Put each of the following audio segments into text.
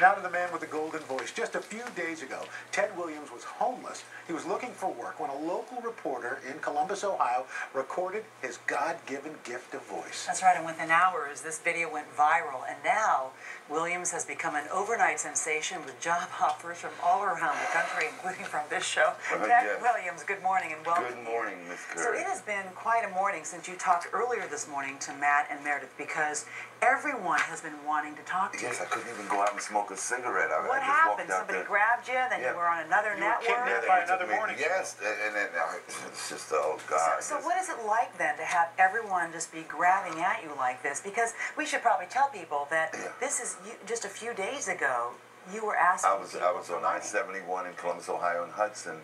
Now to the man with the golden voice. Just a few days ago, Ted Williams was homeless. He was looking for work when a local reporter in Columbus, Ohio, recorded his God-given gift of voice. That's right, and within hours, this video went viral, and now Williams has become an overnight sensation with job offers from all around the country, including from this show. Ted Williams, good morning and welcome. Good morning, Miss Curry. So it has been quite a morning since you talked earlier this morning to Matt and Meredith, because everyone has been wanting to talk to you. Yes, I couldn't even go out and smoke a cigarette. What happened? Somebody grabbed you, then you were on another network? Kidnapped by another morning show. Yes, and then it's just, oh God. So what is it like then to have everyone just be grabbing at you like this? Because we should probably tell people that this is just a few days ago. You were asking. I was on I-71 in Columbus, Ohio, and Hudson,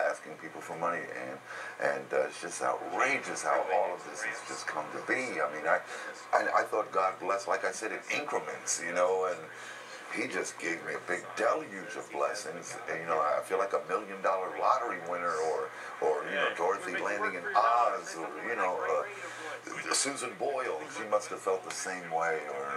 asking people for money, and it's just outrageous how all of this has just come to be. I mean, I thought God blessed, like I said, in increments, and He just gave me a big deluge of blessings. And, I feel like $1 million lottery winner, or Dorothy landing in Oz, or Susan Boyle. She must have felt the same way, or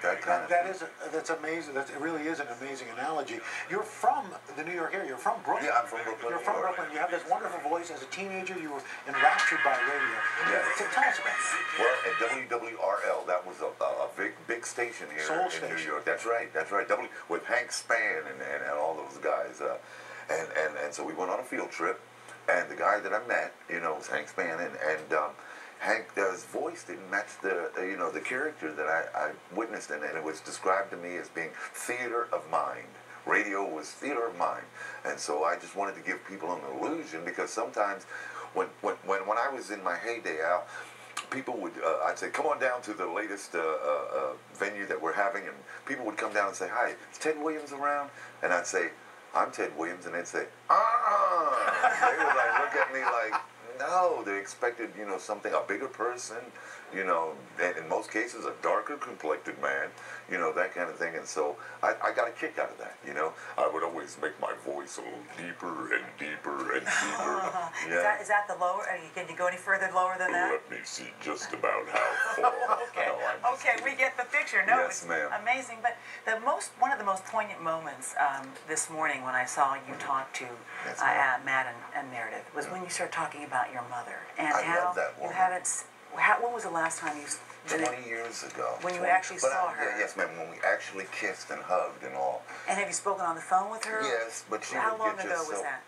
that kind of thing. That's amazing. It really is an amazing analogy. You're from the New York area. You're from Brooklyn. Yeah, I'm from Brooklyn. You're from Brooklyn. You have this wonderful voice. As a teenager, you were enraptured by radio. Yes. So tell us about that. Well, at WWRL, that was a big station here in New York. That's right. With Hank Spann and all those guys. And so we went on a field trip, and the guy that I met, was Hank Spann, and Hank's voice didn't match the character that I witnessed, and it was described to me as being theater of mind. Radio was theater of mind, and so I just wanted to give people an illusion, because sometimes when I was in my heyday, Al, people would, I'd say, come on down to the latest venue that we're having, and people would come down and say, hi, is Ted Williams around? And I'd say, I'm Ted Williams, and they'd say, they would look at me like, no, they expected, something, a bigger person, and in most cases, a darker complected man, that kind of thing. And so I got a kick out of that, I would always make my voice a little deeper and deeper and deeper. Yeah. Is that the lower? Can you go any further lower than that? Let me see just about how far. Okay. No, okay, we get the picture. No, yes, it's ma'am. Amazing. But one of the most poignant moments this morning when I saw you talk to Matt and Meredith was when you started talking about your mother and I how love that woman. you haven't. When was the last time you? 20 years ago. When you actually saw her? Yes, ma'am. When we actually kissed and hugged and all. And have you spoken on the phone with her? Yes, but she How would long get ago just was so. that?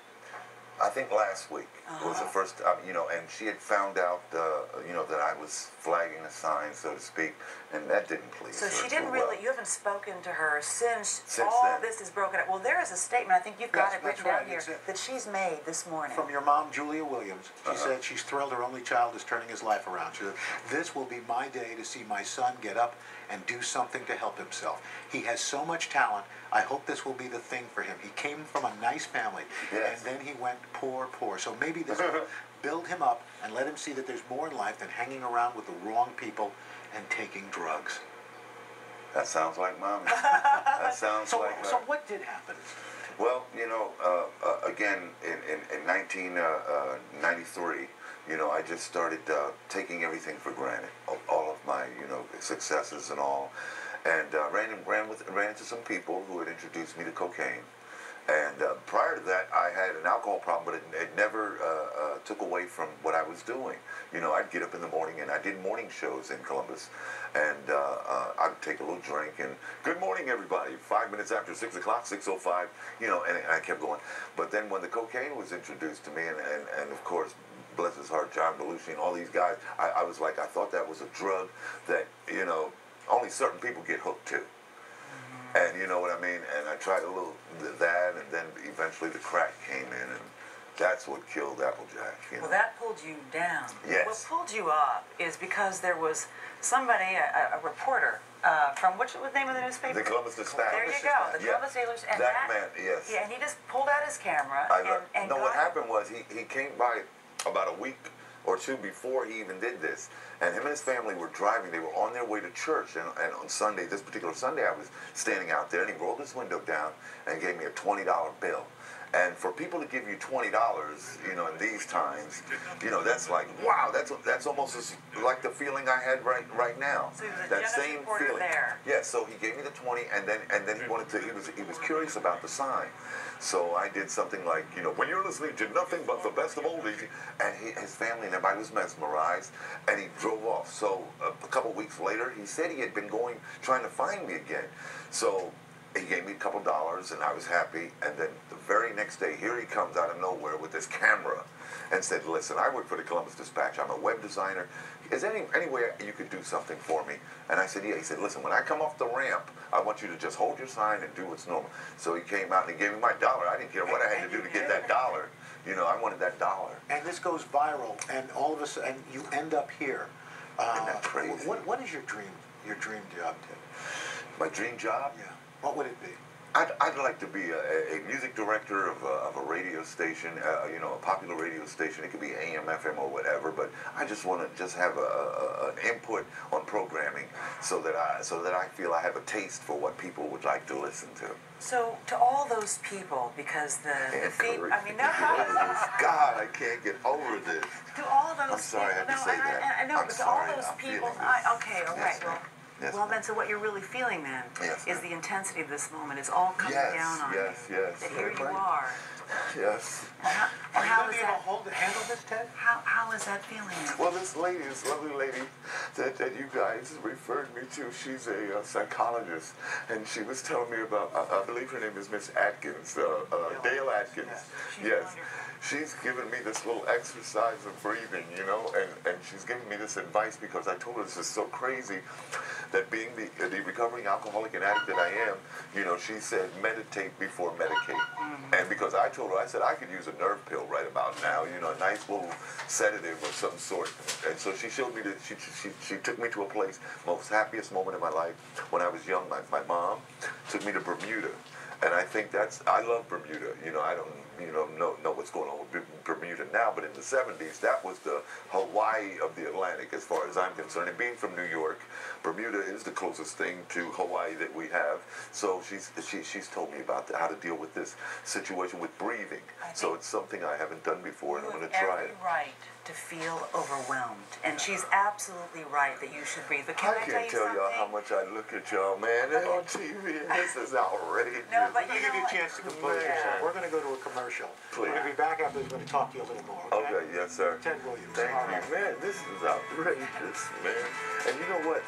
I think last week was the first, and she had found out, that I was flagging a sign, so to speak, and that didn't please her. So she didn't really, you haven't spoken to her since all then. This is broken up. Well, there is a statement, I think you've got it written down here, that she's made this morning. From your mom, Julia Williams. She said she's thrilled her only child is turning his life around. She said, this will be my day to see my son get up and do something to help himself. He has so much talent. I hope this will be the thing for him. He came from a nice family, and then he went poor. So maybe this will build him up and let him see that there's more in life than hanging around with the wrong people and taking drugs. That sounds like Mommy. That sounds like her. So what did happen? Well, again, in 1993, I just started taking everything for granted, all of my, successes and all, and ran into some people who had introduced me to cocaine. And prior to that, I had an alcohol problem, but it never took away from what I was doing. I'd get up in the morning, and I did morning shows in Columbus, and I'd take a little drink, and good morning, everybody. 5 minutes after 6 o'clock, 6:05, and I kept going. But then when the cocaine was introduced to me, and of course, bless his heart, John Belushi and all these guys, I was like, I thought that was a drug that, only certain people get hooked to. And you know what I mean? And I tried a little that, and then eventually the crack came in, and that's what killed Applejack. Well, that pulled you down. Yes. What pulled you up is because there was somebody, a reporter, from which was the name of the newspaper? The Columbus Dispatch. There you go, the Columbus Sailors. And that man, yes. Yeah, and he just pulled out his camera. No, what happened was he came by about a week or two before he even did this. And him and his family were driving. They were on their way to church. And on Sunday, this particular Sunday, I was standing out there, and he rolled his window down and gave me a $20 bill. And for people to give you $20, you know, in these times, you know, that's like, wow, that's almost like the feeling I had right now. So he was a that generous same reporter feeling. there. Yeah, so he gave me the 20, and then he wanted to. He was curious about the sign. So I did something like, you know, when you're listening to nothing but the best of oldies, and his family and everybody was mesmerized, and he drove off. So a couple weeks later, he said he had been trying to find me again. So he gave me a couple dollars, and I was happy. And then the very next day, here he comes out of nowhere with this camera, and said, "Listen, I work for the Columbus Dispatch. I'm a web designer. Is there any way you could do something for me?" And I said, "Yeah." He said, "Listen, when I come off the ramp, I want you to just hold your sign and do what's normal." So he came out and he gave me my dollar. I didn't care what I had to do to get that dollar. You know, I wanted that dollar. And this goes viral, and all of a sudden, you end up here. Isn't that crazy? What is your dream job, Ted? My dream job? Yeah. What would it be? I'd like to be a music director of a radio station, you know, a popular radio station. It could be AM, FM, or whatever. But I just want to just have an input on programming, so that I feel I have a taste for what people would like to listen to. So to all those people, because the feed, I mean, no, God, I can't get over this. To all those I'm sorry people, I had to say that. I know, I'm but sorry, to all those I'm people, feeling this. okay, all Yes, right, well. ma'am. Yes, Well, ma'am. then, so what you're really feeling then Yes, is ma'am. the intensity of this moment is all coming Yes, down on yes, you. yes. That here you Right. are. Yes. And Are you how going is to be able that? to handle this, Ted? How is that feeling? Well, this lovely lady that you guys referred me to, she's a psychologist, and she was telling me about, I believe her name is Miss Atkins, Dale Atkins. She's Yes. wonderful. She's given me this little exercise of breathing, you know, and she's given me this advice because I told her this is so crazy that being the recovering alcoholic and addict that I am, you know, she said meditate before medicate. And because I told her, I said I could use a nerve pill right about now, you know, a nice little sedative of some sort. And so she showed me that she took me to a place, most happiest moment in my life when I was young. My mom took me to Bermuda. And I think I love Bermuda. You know, I don't, know what's going on with Bermuda now, but in the 70s, that was the Hawaii of the Atlantic, as far as I'm concerned. And being from New York, Bermuda is the closest thing to Hawaii that we have. So she's told me about how to deal with this situation with breathing. So it's something I haven't done before, and I'm going to try it. You have every right to feel overwhelmed, and she's absolutely right that you should breathe. But can I can't tell tell you y'all how something? much I look at y'all, man. They're on TV, and this is outrageous. No, but We're going to give you a chance to compose yourself. We're going to go to a commercial. Please. We're going to be back after. We're going to talk to you a little more. Okay, yes, sir. Ted Williams. Thank All you, right. man. This is outrageous, man. And you know what?